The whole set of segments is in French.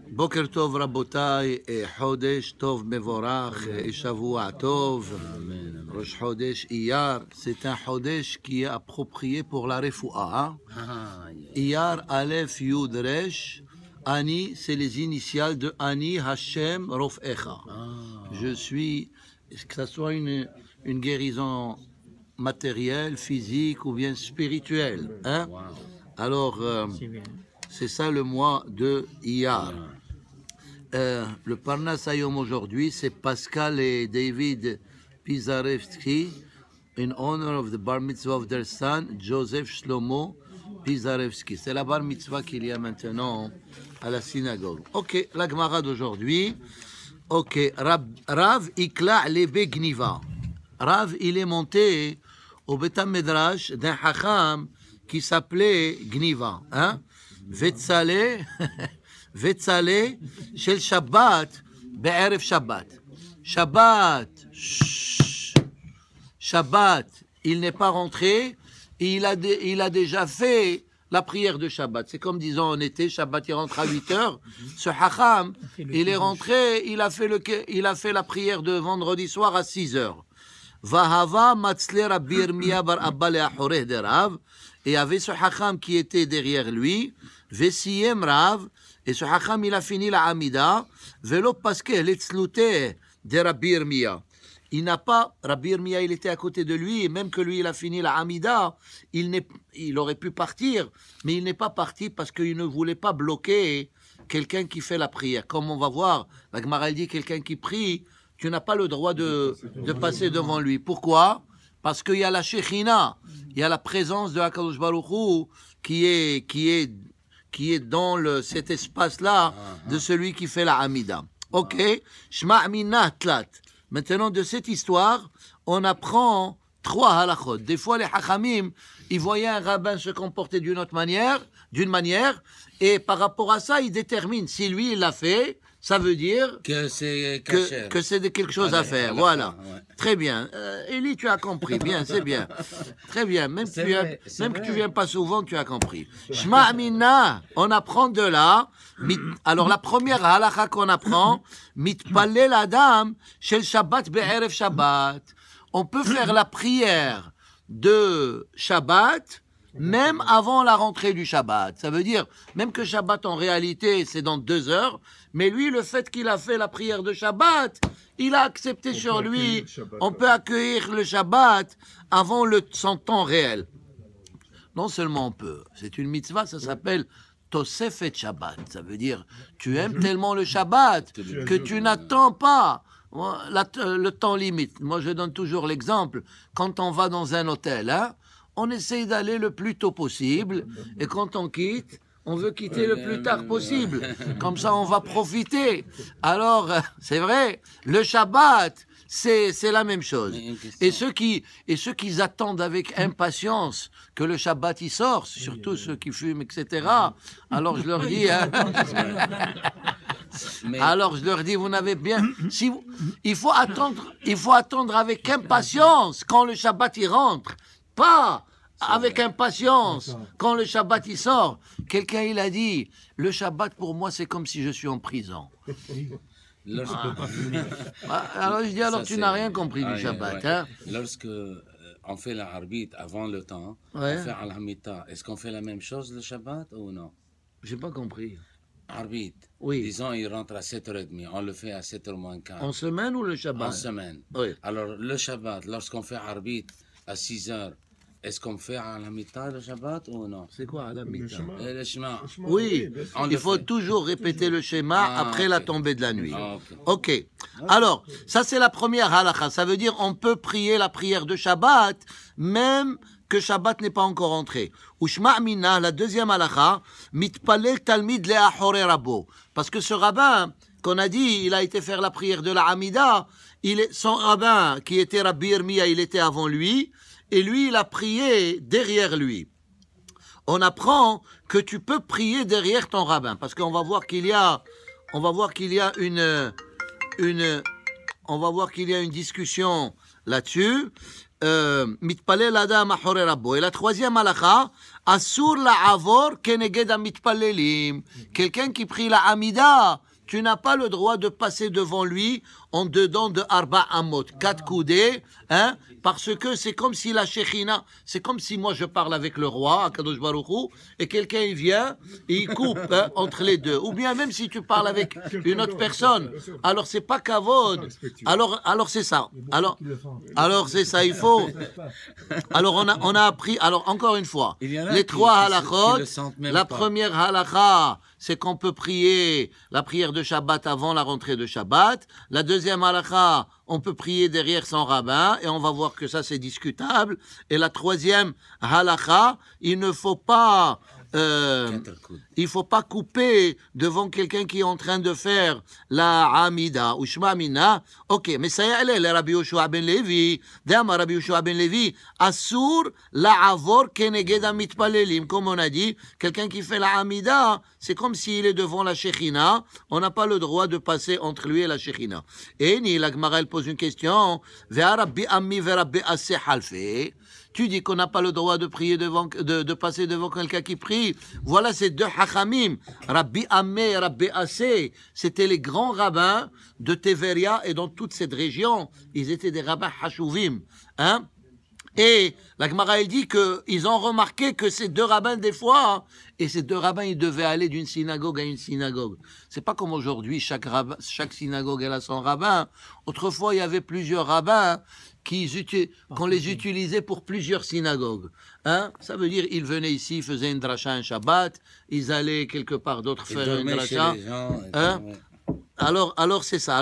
Boker Tov Rabotai et Chodesh Tov Mevorach et Shavua Tov. Rosh Chodesh Iyar, c'est un Chodesh qui est approprié pour la Refoua. Iyar Aleph Yud Resh. Ani, c'est les initiales de Ani Hashem Rofecha. Je suis, que ce soit une guérison matérielle, physique ou bien spirituelle. Hein? Alors, c'est ça le mois de Iyar. Le Parnas Hayom aujourd'hui, c'est Pascal et David Pizarevsky, in honor of the bar mitzvah of their son, Joseph Shlomo Pizarevsky. C'est la bar mitzvah qu'il y a maintenant à la synagogue. Ok, la Gemara d'aujourd'hui. Ok, Rav Ikla Lebe Gniva. Rav, il est monté au Betam Medrash d'un Hacham qui s'appelait Gniva. Hein? Vetzale, Vetzale, Shel Shabbat, Be'erev Shabbat. Shabbat, Shabbat, il n'est pas rentré, et il a déjà fait la prière de Shabbat. C'est comme disons en été, Shabbat il rentre à 8 heures. Ce Hacham, il est rentré, il a fait la prière de vendredi soir à 6 heures. Vahava Matzle Rabbi Yirmiyah bar Abba le'achoreh de Rav. Et il y avait ce Hacham qui était derrière lui. Vesiyem Rav. Et ce Hacham, il a fini la Amida. Velo paske l'etzlute de Rabbi Yirmiyah. Il n'a pas, Rabbi Yirmiyah, il était à côté de lui, et même que lui, il a fini la Amida, il aurait pu partir, mais il n'est pas parti parce qu'il ne voulait pas bloquer quelqu'un qui fait la prière. Comme on va voir, la Gemara dit, quelqu'un qui prie, tu n'as pas le droit de passer devant lui. Pourquoi? Parce qu'il y a la Shechina, il y a la présence de HaKadosh Baruch Hu qui est dans cet espace-là de celui qui fait la Amida. Ok, Shma Amina Tlat. Maintenant, de cette histoire, on apprend 3 halachot. Des fois, les hachamim, ils voyaient un rabbin se comporter d'une manière, et par rapport à ça, ils déterminent si lui, il l'a fait, ça veut dire que c'est quelque chose à faire. Voilà. Ouais. Très bien. Élie, tu as compris. Bien, c'est bien. Très bien. Même que tu viens pas souvent, tu as compris. Shma Amina, on apprend de là. Alors, la première halakha qu'on apprend, mitpallel adam shel Shabbat be'erev Shabbat. On peut faire la prière de Shabbat même avant la rentrée du Shabbat. Ça veut dire, même que Shabbat en réalité c'est dans 2 heures, mais lui, le fait qu'il a fait la prière de Shabbat, il a accepté sur lui, on peut accueillir le Shabbat avant son temps réel. Non seulement on peut, c'est une mitzvah, ça s'appelle Tosefet Shabbat. Ça veut dire, tu aimes tellement le Shabbat que tu n'attends pas le temps limite. Moi, je donne toujours l'exemple, quand on va dans un hôtel, hein, on essaye d'aller le plus tôt possible, et quand on quitte, on veut quitter le plus tard possible. Comme ça, on va profiter. Alors, c'est vrai, le Shabbat, c'est la même chose. Et ceux qui attendent avec impatience que le Shabbat y sort, surtout ceux qui fument, etc., alors je leur dis... Hein, alors je leur dis, vous n'avez bien... il faut attendre avec impatience quand le Shabbat y rentre. Pas avec impatience quand le Shabbat il sort. Quelqu'un il a dit, le Shabbat pour moi c'est comme si je suis en prison. Alors je dis, alors tu n'as rien compris du Shabbat. Hein? Lorsque on fait la arbitre avant le temps, on fait al-hamita, est-ce qu'on fait la même chose le Shabbat ou non? J'ai pas compris. Arbitre. Oui. Disons, il rentre à 7h30, on le fait à 7h moins 15. En semaine ou le Shabbat? En semaine. Oui. Alors, le Shabbat, lorsqu'on fait arbitre à 6h, est-ce qu'on fait à la mi-temps le Shabbat ou non? C'est quoi à la mi-temps? Le Shema. Oui, il faut toujours répéter le schéma après la tombée de la nuit. Ok. Alors, ça c'est la première halakha. Ça veut dire on peut prier la prière de Shabbat, même que Shabbat n'est pas encore entré. Ushma Mina, la deuxième halakha, mitpalel talmid le'achoreh rabo. Parce que ce rabbin qu'on a dit, il a été faire la prière de la Hamida, son rabbin qui était Rabbi Yirmiyah, il était avant lui, et lui, il a prié derrière lui. On apprend que tu peux prier derrière ton rabbin, parce qu'on va voir qu'il y a une discussion là-dessus. מתפלל אדם אחורי רבו. Et la troisième halakha, אסור לעבור כנגד המתפללים. Quelqu'un qui prie la Hamida, tu n'as pas le droit de passer devant lui en dedans de Arba Amot, 4 coudées, hein, parce que c'est comme si la Shekhina, c'est comme si moi je parle avec le roi, Akadosh Baruch Hu, et quelqu'un il vient et il coupe hein, entre les deux. Ou bien même si tu parles avec une autre personne, alors c'est pas kavod, alors c'est ça. Alors c'est ça, il faut. Alors on a appris, alors encore une fois, les 3 halachot, la première halakha, c'est qu'on peut prier la prière de Shabbat avant la rentrée de Shabbat. La deuxième halakha, on peut prier derrière son rabbin, et on va voir que ça c'est discutable. Et la troisième halakha, il faut pas couper devant quelqu'un qui est en train de faire la Hamida ou Shema Mina. Ok, mais ça y est, le Rabbi Yoshua ben Levi, d'Amar Rabbi Yoshua ben Levi, Asur la'avor keneged hamitpalelim. Comme on a dit, quelqu'un qui fait la Hamida, c'est comme s'il est devant la Shechina, on n'a pas le droit de passer entre lui et la Shechina. Et la Gemara elle pose une question, Ve'a Rabbi Ammi ve Rabbi Aseh halfe. Tu dis qu'on n'a pas le droit de prier de passer devant quelqu'un qui prie. Voilà ces 2 hachamim, Rabbi Ammé et Rabbi Assé. C'était les grands rabbins de Teveria et dans toute cette région. Ils étaient des rabbins hashuvim. Hein? Et la Gemara elle dit qu'ils ont remarqué que ces 2 rabbins des fois, et ces 2 rabbins ils devaient aller d'une synagogue à une synagogue. C'est pas comme aujourd'hui, chaque synagogue elle a son rabbin. Autrefois il y avait plusieurs rabbins qu'on les utilisait pour plusieurs synagogues. Hein? Ça veut dire ils venaient ici, ils faisaient une dracha un Shabbat, ils allaient quelque part d'autre faire une dracha. Hein? Alors c'est ça.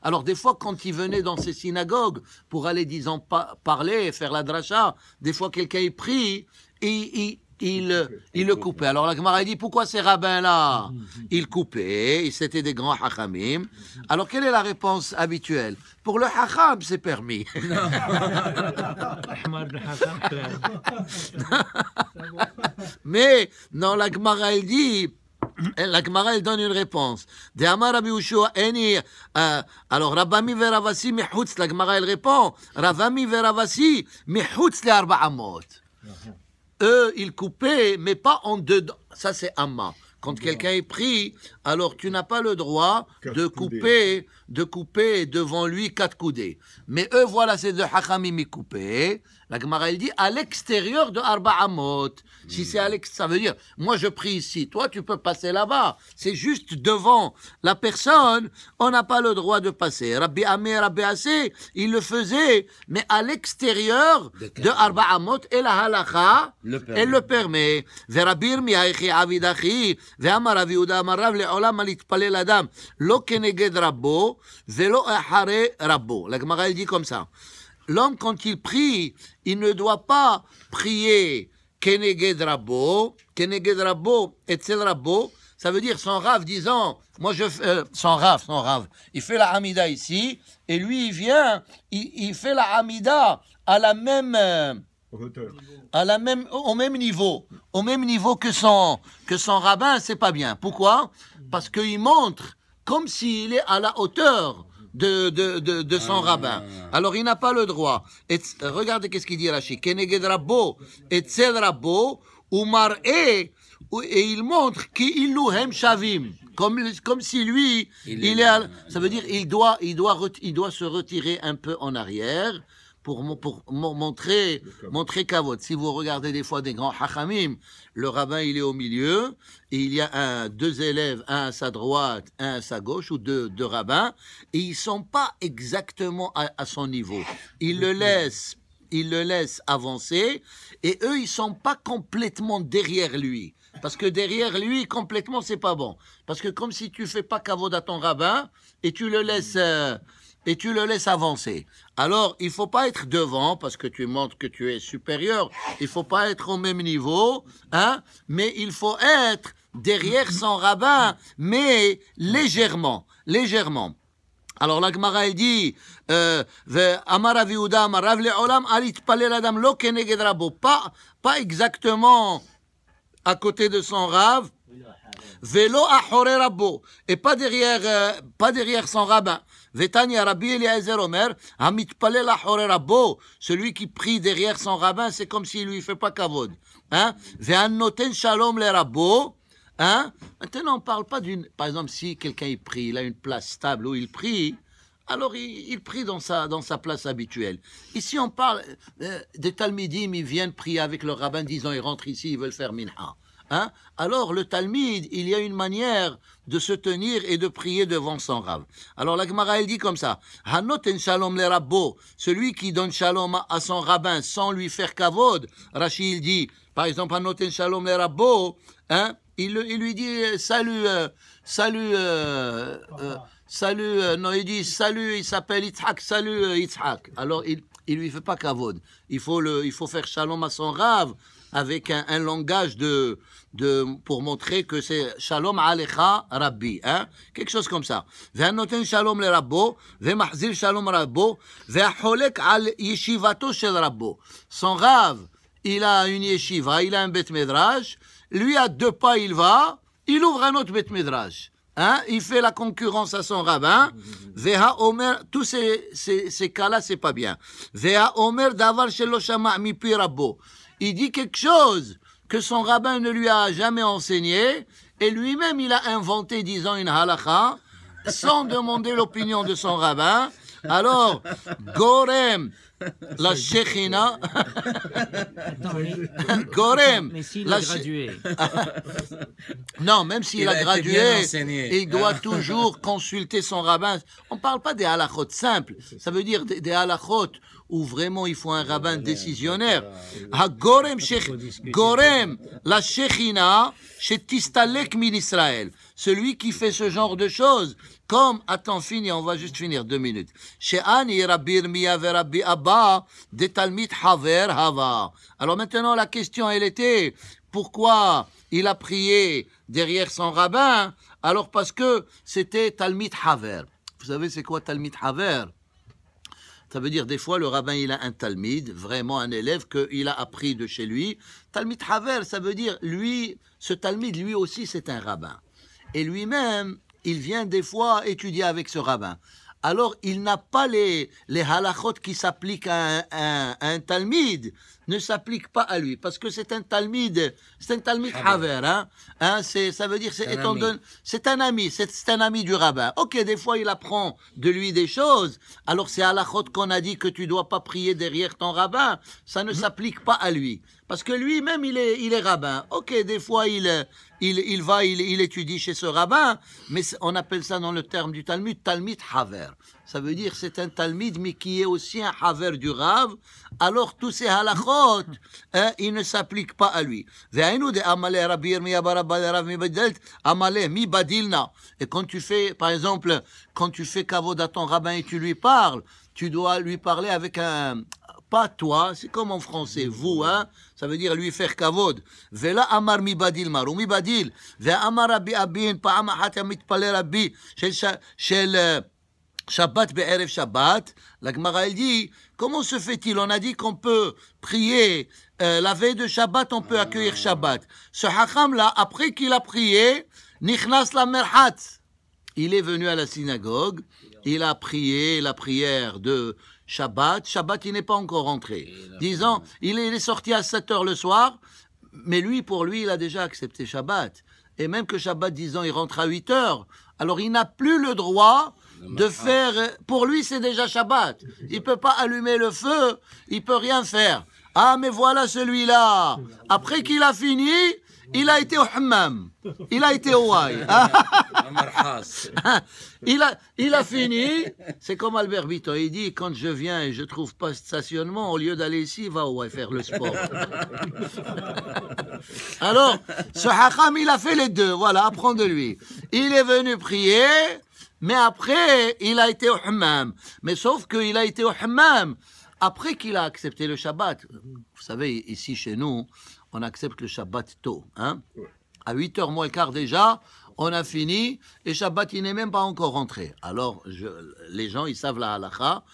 Alors des fois quand ils venaient dans ces synagogues pour aller disons parler, faire la dracha, des fois quelqu'un y prie et il le coupait. Alors la Gemara dit pourquoi ces rabbins-là ils coupaient, c'était des grands hachamim. Alors quelle est la réponse habituelle? Pour le hacham c'est permis. Mais non, la Gemara elle dit. La Gemara elle donne une réponse. De Amar Rabbi Yoshua eni. Alors Rabami ve Ravasi mechutz. La Gemara elle répond. Ravami ve Ravasi mechutz le arba amot. Eux ils coupaient mais pas en dedans. Ça c'est Amma. Quand quelqu'un est pris, alors tu n'as pas le droit de couper devant lui 4 coudées. Mais eux, voilà, ces 2 hachamim ils coupaient. La Gemara elle dit à l'extérieur de Arba Amot. Si c'est à l'extérieur, ça veut dire, moi je prie ici, toi tu peux passer là-bas. C'est juste devant la personne, on n'a pas le droit de passer. Rabbi Amé, Rabbi Assé, il le faisait, mais à l'extérieur de Arba Amot, et la halakha, elle le permet. Rabbi Yirmiyah echi avidachi, ve'amar Rav Yehuda amar Rav le'olam al yitpalel adam, lo keneged rabbo, ve'lo achare rabbo. La Gemara elle dit comme ça. L'homme, quand il prie, il ne doit pas prier Keneged Rabbo, Etzel Rabbo, ça veut dire son Rav disant, moi je son Rav, il fait la Hamida ici, et lui il vient, il fait la Hamida à la même au même niveau que son rabbin, c'est pas bien. Pourquoi? Parce qu'il montre comme s'il est à la hauteur de son rabbin. Alors il n'a pas le droit. Et, regardez qu'est-ce qu'il dit Rashi. Keneged Rabbo, Etzel Rabbo, Umar et il montre qu'il hem shavim. Comme si lui, il est ça veut dire il doit se retirer un peu en arrière pour montrer kavod. Si vous regardez des fois des grands hachamim, le rabbin il est au milieu et il y a 2 élèves, un à sa droite, un à sa gauche, ou deux rabbins, et ils sont pas exactement à son niveau. Il le laisse avancer, et eux ils sont pas complètement derrière lui. Parce que derrière lui, complètement, c'est pas bon. Parce que comme si tu fais pas kavod à ton rabbin et tu le laisses avancer. Alors, il faut pas être devant parce que tu montres que tu es supérieur. Il faut pas être au même niveau, hein, mais il faut être derrière son rabbin, mais légèrement. Alors la Gemara elle dit Amar Rav Yehuda Amar Rav le'olam al yitpalel adam lo keneged rabbo, pas exactement à côté de son Rav, Velo achore rabbo, et pas derrière son rabbin. Vetania Rabbi Eliezer Omer, hamitpalel achore rabbo, celui qui prie derrière son rabbin, c'est comme s'il lui fait pas kavod. Hein? Ve'an noten shalom le rabbo. Hein? Maintenant, on ne parle pas d'une... Par exemple, si quelqu'un il prie, il a une place stable où il prie, alors il prie dans sa place habituelle. Ici, on parle des Talmidim, ils viennent prier avec leur rabbin, disant, ils rentrent ici, ils veulent faire minha. Hein? Alors, le Talmid, il y a une manière de se tenir et de prier devant son Rav. Alors, la Gemara, elle dit comme ça, Hanoten shalom le rabbo, celui qui donne shalom à son rabbin sans lui faire kavod. Rashi, il dit, par exemple, Hanoten shalom le rabbo, hein? Il lui dit, non, il dit, salut, il s'appelle Yitzhak, salut Yitzhak. Alors, il lui fait pas kavod. Il faut faire shalom à son Rav avec un langage pour montrer que c'est shalom alecha rabbi, hein? Quelque chose comme ça. Ve'anoten shalom le rabbo, ve'machzir shalom rabbo, ve'acholek al yeshivato shel rabbo. Son Rav, il a une yeshiva, il a un bet medrash, lui à 2 pas il va, il ouvre un autre bet medrash. Hein? Il fait la concurrence à son rabbin. Veha Omer, tous ces cas-là, c'est pas bien. Veha Omer davar shelo shama mipi rabbo. Il dit quelque chose que son rabbin ne lui a jamais enseigné, et lui-même il a inventé, disons, une halakha, sans demander l'opinion de son rabbin. Alors, Gorem, la Shechina, Gorem, mais s'il a gradué. Non, même s'il a gradué, il doit toujours consulter son rabbin. On ne parle pas des halakhot simples, ça veut dire des halakhot où vraiment il faut un rabbin décisionnaire. Gorem, la Shechina, chez Tistalek min Israël. Celui qui fait ce genre de choses, comme, attends, fini, on va juste finir 2 minutes. Chez Ani, Rabbi Irmiya ve Rabbi Abba, de Talmid Haver Hava. Alors maintenant, la question, elle était, pourquoi il a prié derrière son rabbin? Alors parce que c'était Talmid Haver. Vous savez, c'est quoi Talmid Haver? Ça veut dire, des fois, le rabbin, il a un talmid, vraiment un élève qu'il a appris de chez lui. Talmid Haver, ça veut dire, lui, ce talmid, lui aussi, c'est un rabbin. Et lui-même, il vient des fois étudier avec ce rabbin. Alors, il n'a pas les halachot qui s'appliquent à un talmid, ne s'appliquent pas à lui, parce que c'est un talmid haver, hein, ça veut dire c'est un ami du rabbin. Ok, des fois il apprend de lui des choses, alors c'est halachot qu'on a dit que tu dois pas prier derrière ton rabbin, ça ne s'applique pas à lui, parce que lui-même il est rabbin. Ok, des fois il étudie chez ce rabbin, mais on appelle ça dans le terme du Talmud, Talmid Haver. Ça veut dire c'est un Talmid, mais qui est aussi un Haver du Rav. Alors tous ces halachot, ils ne s'appliquent pas à lui. Et quand tu fais, par exemple, quand tu fais kavod à ton rabbin et tu lui parles, tu dois lui parler avec un... Pas toi, c'est comme en français, vous, hein, ça veut dire lui faire kavod. Vela amar mi badil maru mi badil. Ve amar rabbi abin pa'am achat mitpale rabbi shel Shabbat be'erev Shabbat. La Gemara elle dit, comment se fait-il? On a dit qu'on peut prier la veille de Shabbat, on peut accueillir Shabbat. Ce hacham là, après qu'il a prié, nichnas la merhat. Il est venu à la synagogue, il a prié la prière de Shabbat, il n'est pas encore rentré. Disons, il est sorti à 7h le soir, mais pour lui, il a déjà accepté Shabbat. Et même que Shabbat, disons, il rentre à 8h, alors il n'a plus le droit de faire... Pour lui, c'est déjà Shabbat. Il ne peut pas allumer le feu, il ne peut rien faire. Ah, mais voilà celui-là. Après qu'il a fini, il a été au hammam. Il a été au waï. Il a fini. C'est comme Albert Vito. Il dit, quand je viens et je ne trouve pas de stationnement, au lieu d'aller ici, va au waï faire le sport. Alors, ce hacham, il a fait les deux. Voilà, apprends de lui. Il est venu prier, mais après, il a été au hammam. Mais sauf qu'il a été au hammam après qu'il a accepté le Shabbat. Vous savez, ici, chez nous, on accepte le Shabbat tôt. Hein? À 8h moins le quart déjà, on a fini, et Shabbat, il n'est même pas encore rentré. Alors, les gens, ils savent la halakha,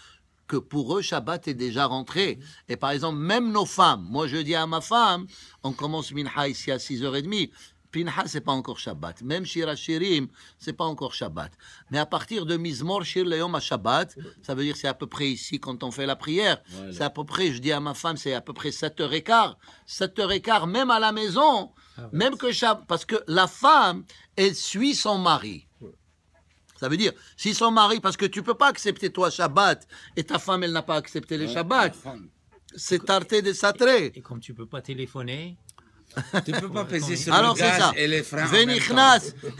que pour eux, Shabbat est déjà rentré. Et par exemple, même nos femmes, moi je dis à ma femme, on commence minha ici à 6h30, Pinha, c'est pas encore Shabbat. Même Shir HaShirim, c'est pas encore Shabbat. Mais à partir de Mizmor Shir Leyom HaShabbat, ça veut dire c'est à peu près ici quand on fait la prière. Voilà. C'est à peu près, je dis à ma femme, c'est à peu près 7h15. 7h15, même à la maison, même que Shabbat. Parce que la femme, elle suit son mari. Ça veut dire, si son mari, parce que tu peux pas accepter toi Shabbat, et ta femme, elle n'a pas accepté les Shabbat. C'est tarté de satré. Et comme tu peux pas téléphoner... Tu ne peux pas peser sur le gaz et les freins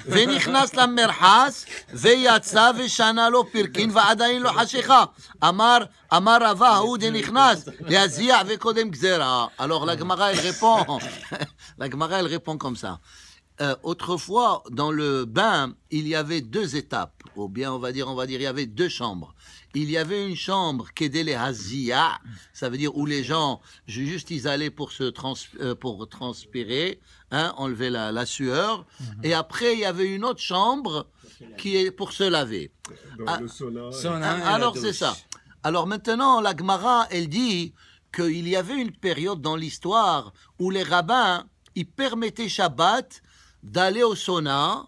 ונכנס למרחץ, ויצא ושנה לו פרקין ועדיין לא חשיכה. אמר רבה ההוא דנכנס, להזיע וקודם גזירה. Alors la Gemara, elle répond comme ça. Autrefois, dans le bain, il y avait 2 étapes. Ou bien, on va dire, il y avait 2 chambres. Il y avait une chambre qui était les hazia, ça veut dire où les gens, juste ils allaient pour transpirer, hein, enlever la sueur. Et après, il y avait une autre chambre qui est pour se laver. Donc, le sauna. Alors, c'est ça. Alors maintenant, la Gemara, elle dit qu'il y avait une période dans l'histoire où les rabbins, ils permettaient Shabbat d'aller au sauna,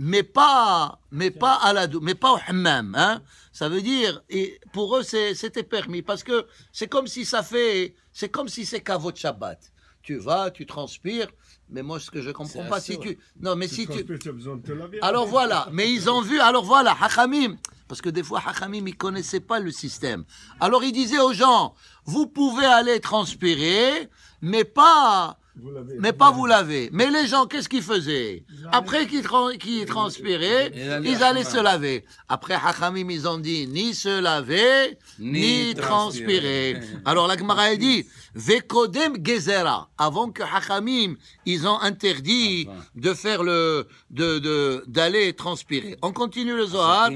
mais pas au hammam, hein. Ça veut dire, et pour eux, c'était permis, parce que c'est comme si c'est kavod Shabbat. Tu vas, tu transpires, mais moi, ce que je comprends pas, si tu... Non, mais si tu... as besoin de te laver. Alors voilà, mais ils ont vu, alors voilà, Hachamim, parce que des fois, Hachamim, ils connaissaient pas le système. Alors, ils disaient aux gens, vous pouvez aller transpirer, mais pas vous laver. Mais les gens, qu'est-ce qu'ils faisaient? Après qu'ils transpiraient, ils allaient se laver. Après, Hachamim, ils ont dit, ni se laver, ni transpirer. Alors, la Gemara, elle dit, Vekodem gezera. Avant que Hachamim, ils ont interdit de faire d'aller transpirer. On continue le Zohar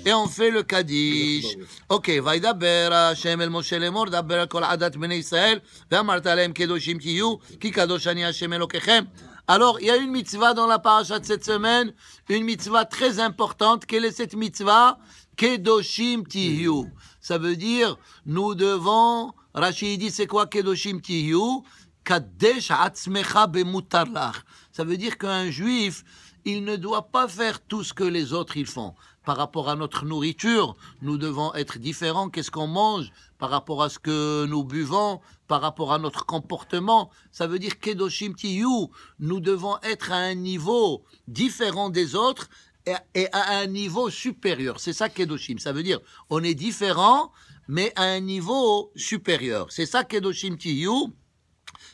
et on fait le Kaddish. Ok, Vaidaber Hashem el Moshe lemor, daber kol adat bnei Israël, ve'amart aleim kedoshim tiyu, ki kadosh ani Hashem Elokechem. Alors, il y a une mitzvah dans la paracha de cette semaine, une mitzvah très importante. Quelle est cette mitzvah? Kedoshim tiyu. Ça veut dire, nous devons, Rashi dit, c'est quoi Kedoshim tiyu? Kadesh atzmecha bemutar lach. Ça veut dire qu'un juif, il ne doit pas faire tout ce que les autres ils font. Par rapport à notre nourriture, nous devons être différents. Qu'est-ce qu'on mange? Par rapport à ce que nous buvons, par rapport à notre comportement. Ça veut dire Kedoshim tiyu. Nous devons être à un niveau différent des autres et à un niveau supérieur. C'est ça Kedoshim. Ça veut dire on est différent, mais à un niveau supérieur. C'est ça Kedoshim tiyu.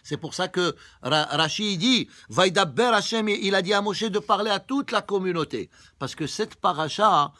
C'est pour ça que Rashi dit, Vaidaber Hashem, il a dit à Moshe de parler à toute la communauté. Parce que cette parashat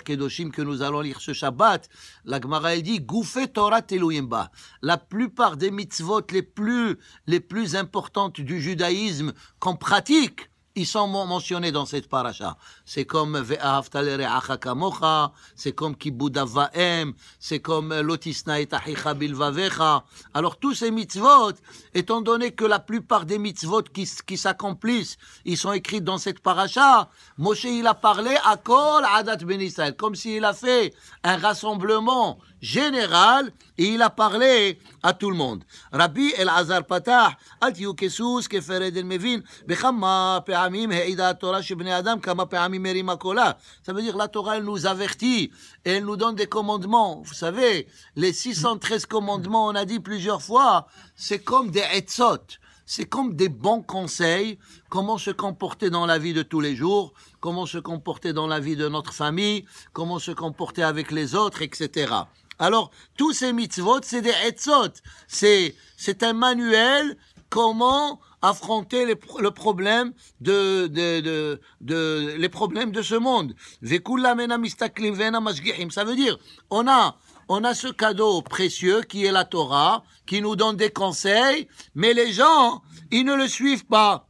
Kedoshim que nous allons lire ce Shabbat, la Gemara elle dit, Goufé Torah Teluyimba. La plupart des mitzvot les plus importantes du judaïsme qu'on pratique, ils sont mentionnés dans cette paracha. C'est comme Ve'ahavta lere'acha kamocha, c'est comme Kibud av va'em, c'est comme Lotisna et achicha bilvavecha. Alors tous ces mitzvot, étant donné que la plupart des mitzvot qui s'accomplissent, ils sont écrits dans cette paracha, Moshe il a parlé à Kol Adat Ben Israël, comme s'il a fait un rassemblement général et il a parlé à tout le monde. Rabbi Elazar Patah, Al tiyu kesus kefered el mevin, bechama pe'amim he'ida Torah shebnei adam kama pe'amim merima kola. Ça veut dire la Torah elle nous avertit et elle nous donne des commandements. Vous savez, les 613 commandements, on a dit plusieurs fois, c'est comme des etzot. C'est comme des bons conseils, comment se comporter dans la vie de tous les jours, comment se comporter dans la vie de notre famille, comment se comporter avec les autres, etc. Alors, tous ces mitzvot, c'est des etzot. C'est un manuel comment affronter les problèmes les problèmes de ce monde. Ça veut dire, on a ce cadeau précieux qui est la Torah, qui nous donne des conseils, mais les gens, ils ne le suivent pas.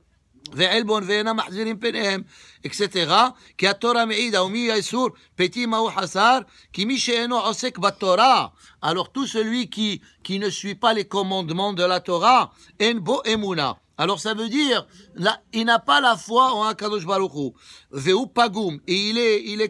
etc. כי התורה מעידה ומי האיסור פתי מהו חסר כי מי שאינו עוסק בתורה. Alors tout celui qui ne suit pas les commandements de la Torah, en bo emuna. Alors ça veut dire, là, il n'a pas la foi en Akadosh Baruch Hu. Veu pagum. Et il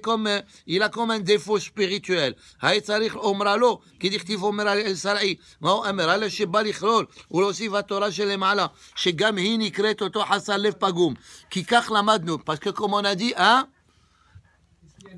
a comme un défaut spirituel. Hay tzarich omralo, ki dichtiv omra el sarai. Ma hu amra le sheba lichlol, ולהוסיף התורה שלמעלה, שגם היא נקראת אותו חסר לב פגום. כי כך למדנו, parce que comme on a dit, hein,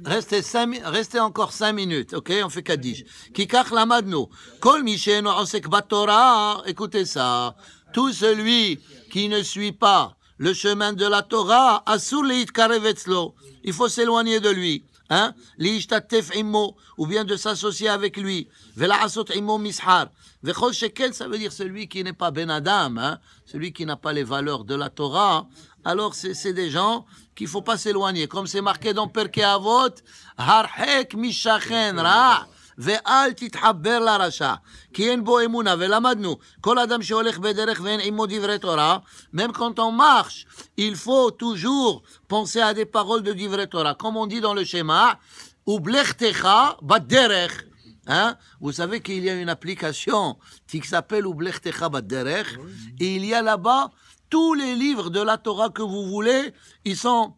restez encore 5 minutes, ok? On fait Kaddish. כי כך למדנו, כל מי שאינו עוסק בתורה, écoutez ça, tout celui qui ne suit pas le chemin de la Torah, אסור להתקרב אצלו, il faut s'éloigner de lui. Hein? להשתתף עמו, ou bien de s'associer avec lui. ולעשות עמו מסחר. וכל שכן, ça veut dire celui qui n'est pas ben Adam, hein? Celui qui n'a pas les valeurs de la Torah. Alors c'est des gens qu'il ne faut pas s'éloigner. Comme c'est marqué dans Perkei Avot, הרחק משכן רע. ואל תתחבר לרשע, כי אין בו אמונה. ולמדנו, כל אדם שהולך בדרך ואין עמו דברי תורה, même quand on marche, il faut toujours penser à des paroles de דברי תורה. Comme on dit dans le schéma, ובלכתך בדרך. Hein? Vous savez qu'il y a une application qui s'appelle ובלכתך בדרך, et il y a là-bas tous les livres de la Torah que vous voulez, ils sont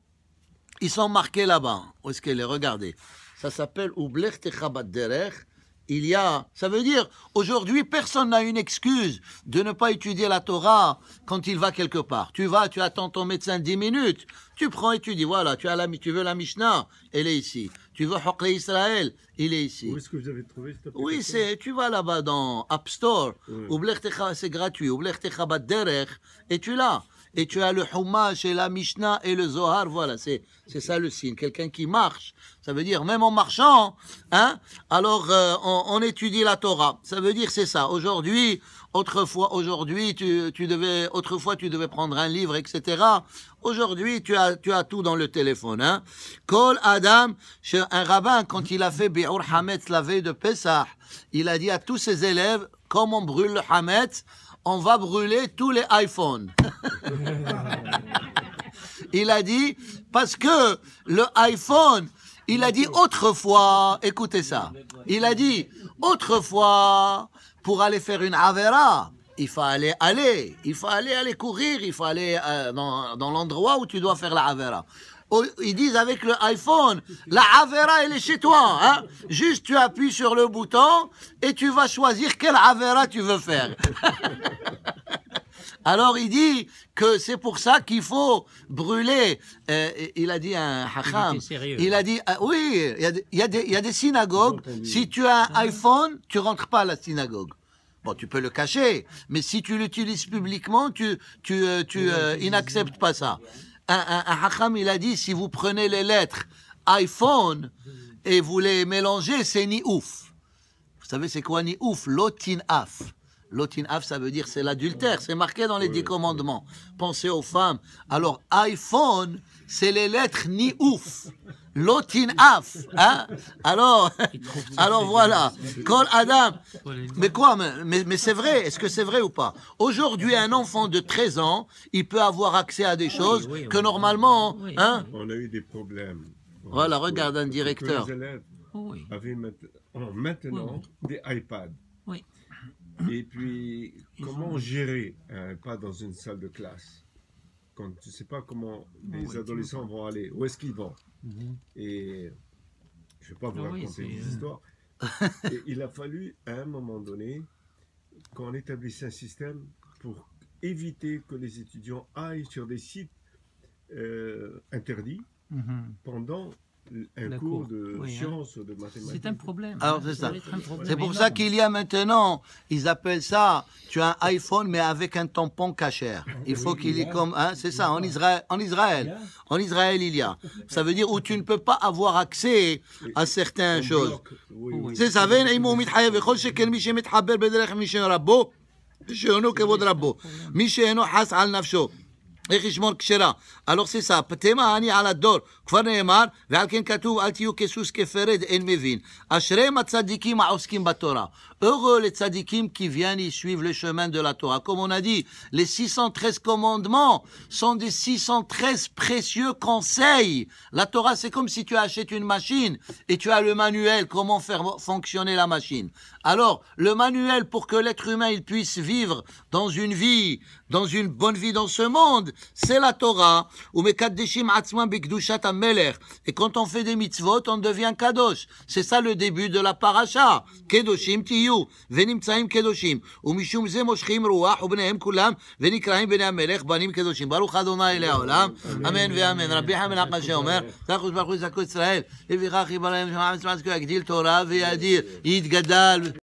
marqués là-bas. Où est-ce qu'elle est? Regardez. Ça s'appelle Ublech Baderech. Il y a, ça veut dire, aujourd'hui, personne n'a une excuse de ne pas étudier la Torah quand il va quelque part. Tu vas, tu attends ton médecin 10 minutes, tu prends et tu dis, voilà, tu veux la Mishnah, elle est ici. Tu veux Hokle Israël, il est ici. Où est-ce que vous avez trouvé cette application? Oui, tu vas là-bas dans App Store, Ublech c'est gratuit, Ublech Baderech, et tu l'as. Et tu as le Humash et la Mishnah et le Zohar, voilà, c'est ça le signe. Quelqu'un qui marche, ça veut dire même en marchant, hein, alors on étudie la Torah. Ça veut dire c'est ça. Autrefois tu devais prendre un livre, etc. Aujourd'hui, tu as tout dans le téléphone, hein. Kol Adam, un rabbin, quand il a fait Bi'ur Hametz la veille de Pessah, il a dit à tous ses élèves, comme on brûle le Hametz, on va brûler tous les iPhones. Il a dit, parce que le iPhone, il a dit autrefois, écoutez ça, il a dit autrefois, pour aller faire une avera, il fallait aller courir, il faut aller dans l'endroit où tu dois faire la avera. Ils disent avec le iPhone, la avera elle est chez toi, hein? Juste tu appuies sur le bouton et tu vas choisir quelle avera tu veux faire. Alors il dit que c'est pour ça qu'il faut brûler. Il a dit un hacham. Il a dit oui, il y a des synagogues. Si tu as un iPhone, tu rentres pas à la synagogue. Bon, tu peux le cacher, mais si tu l'utilises publiquement, tu n'acceptes pas ça. Un hacham, il a dit, si vous prenez les lettres iPhone et vous les mélangez, c'est ni ouf. Vous savez, c'est quoi ni ouf? Lotin af. Lotin af, ça veut dire c'est l'adultère. C'est marqué dans les 10 commandements. Pensez aux femmes. Alors, iPhone, c'est les lettres ni ouf. Lotin af. Hein? Alors voilà. Kol Adam. Mais quoi? Mais c'est vrai. Est-ce que c'est vrai ou pas? Aujourd'hui, un enfant de 13 ans, il peut avoir accès à des choses que normalement... Hein? On a eu des problèmes. Voilà, regarde un directeur. Les élèves avaient maintenant des iPads. Oui. Et puis, comment gérer un iPad dans une salle de classe? Quand tu ne sais pas comment les adolescents vont aller, où est-ce qu'ils vont? Et je ne vais pas vous raconter des histoires. Et il a fallu, à un moment donné, qu'on établisse un système pour éviter que les étudiants aillent sur des sites interdits pendant un cours de sciences ou de mathématiques. C'est un problème. Alors c'est ça. C'est pour ça qu'il y a maintenant, ils appellent ça, tu as un iPhone mais avec un tampon cachère. Il faut qu'il y ait comme, hein, c'est ça, en Israël, il y a. Ça veut dire où tu ne peux pas avoir accès à certaines choses. C'est ça. איך ישמור כשרה. Alors c'est ça, פתמה אני על הדור, כבר נאמר, ועל כן כתוב, אל תהיו כסוס כפרד, אין מבין. אשריהם הצדיקים העוסקים בתורה. Heureux les tzadikim qui viennent et suivent le chemin de la Torah. Comme on a dit, les 613 commandements sont des 613 précieux conseils. La Torah, c'est comme si tu achètes une machine et tu as le manuel, comment faire fonctionner la machine. Alors, le manuel pour que l'être humain il puisse vivre dans une bonne vie dans ce monde, c'est la Torah. Et quand on fait des mitzvot, on devient kadosh. C'est ça le début de la paracha. Kedoshim tiyu, venimtsaim kedoshim. Umishum ze moshchim ruach, ubnehem kulam, venikraim bnei hamelech, banim kedoshim. Baruch Adonai le'olam. Amen ve'amen. Rabbi Hamen HaKadosh Omer, Zachush Baruch Zakot Israël, לפיכך יברא להם שמע מצוות כי יגדיל תורה ויאדיר, יתגדל